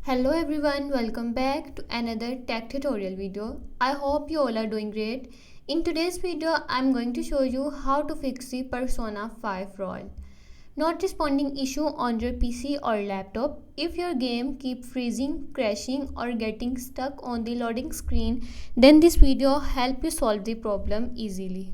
Hello everyone, welcome back to another tech tutorial video. I hope you all are doing great. In today's video, I'm going to show you how to fix the Persona 5 role. Not responding issue on your PC or laptop. If your game keep freezing, crashing or getting stuck on the loading screen, then this video help you solve the problem easily.